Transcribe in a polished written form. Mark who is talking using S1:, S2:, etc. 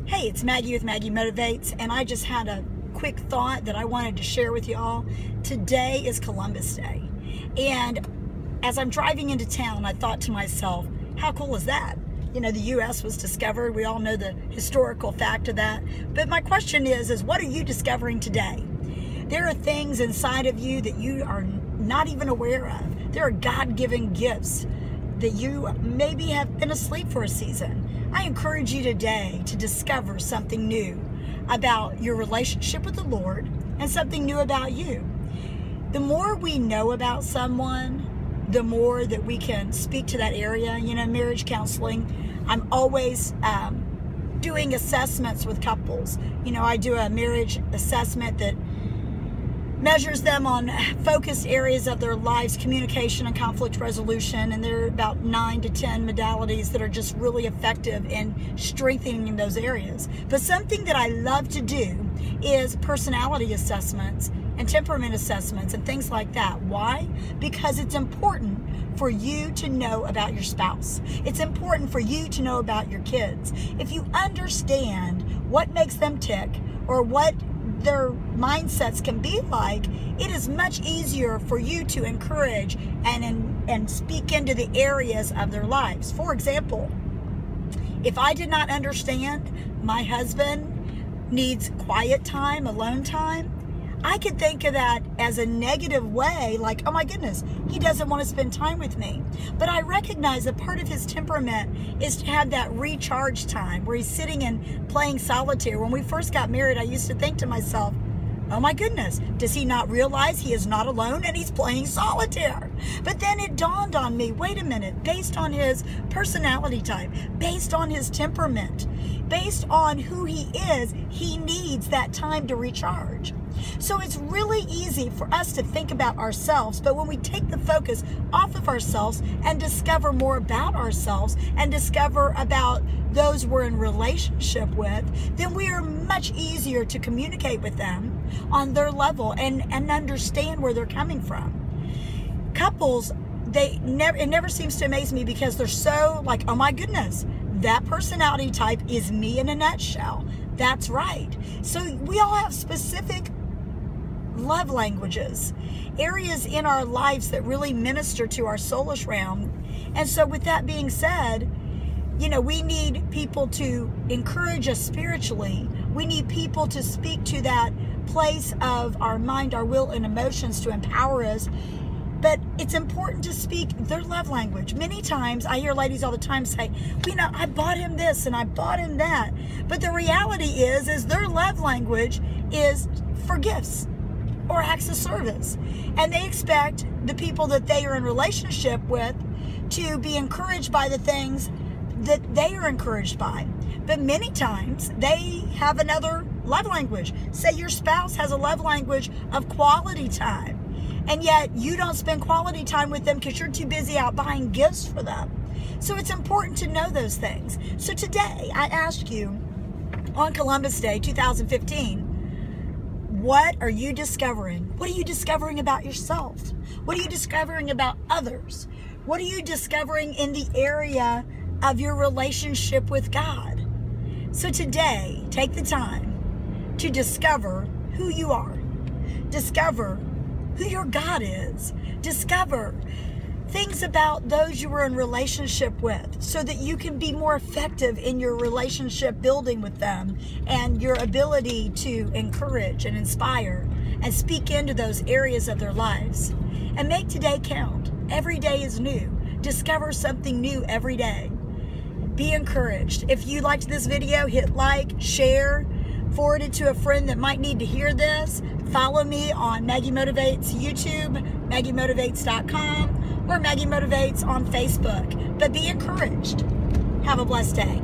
S1: Hey, it's Maggie with Maggie Motivates, and I just had a quick thought that I wanted to share with you all. Today is Columbus Day, and as I'm driving into town, I thought to myself, how cool is that? You know, the U.S. was discovered. We all know the historical fact of that. But my question is what are you discovering today? There are things inside of you that you are not even aware of. There are God-given gifts that you maybe have been asleep for a season. I encourage you today to discover something new about your relationship with the Lord and something new about you. The more we know about someone, the more that we can speak to that area. You know, marriage counseling, I'm always doing assessments with couples. You know, I do a marriage assessment that measures them on focused areas of their lives, communication and conflict resolution, and there are about 9 to 10 modalities that are just really effective in strengthening those areas. But something that I love to do is personality assessments and temperament assessments and things like that. Why? Because it's important for you to know about your spouse. It's important for you to know about your kids. If you understand what makes them tick or what their mindsets can be like, it is much easier for you to encourage and speak into the areas of their lives. For example, if I did not understand my husband needs quiet time, alone time, I could think of that as a negative way, like, oh my goodness, he doesn't want to spend time with me. But I recognize that part of his temperament is to have that recharge time where he's sitting and playing solitaire. When we first got married, I used to think to myself, oh my goodness, does he not realize he is not alone and he's playing solitaire? But then it dawned on me, wait a minute, based on his personality type, based on his temperament, based on who he is, he needs that time to recharge. So it's really easy for us to think about ourselves, but when we take the focus off of ourselves and discover more about ourselves and discover about those we're in relationship with, then we are much easier to communicate with them on their level and understand where they're coming from. Couples, it never seems to amaze me because they're so like, oh my goodness, that personality type is me in a nutshell. That's right. So we all have specific love languages, areas in our lives that really minister to our soulish realm. And so with that being said, you know, we need people to encourage us spiritually. We need people to speak to that place of our mind, our will, and emotions to empower us. But it's important to speak their love language. Many times I hear ladies all the time say, you know, I bought him this and I bought him that. But the reality is their love language is for gifts or acts of service. And they expect the people that they are in relationship with to be encouraged by the things that they are encouraged by. But many times they have another love language. Say your spouse has a love language of quality time, and yet you don't spend quality time with them because you're too busy out buying gifts for them. So it's important to know those things. So today I ask you, on Columbus Day 2015, what are you discovering? What are you discovering about yourself? What are you discovering about others? What are you discovering in the area of your relationship with God? So today, take the time to discover who you are. Discover who your God is. Discover things about those you were in relationship with so that you can be more effective in your relationship building with them and your ability to encourage and inspire and speak into those areas of their lives. And make today count. Every day is new. Discover something new every day. Be encouraged. If you liked this video, hit like, share, forward it to a friend that might need to hear this. Follow me on Maggie Motivates YouTube, MaggieMotivates.com, or Maggie Motivates on Facebook. But be encouraged. Have a blessed day.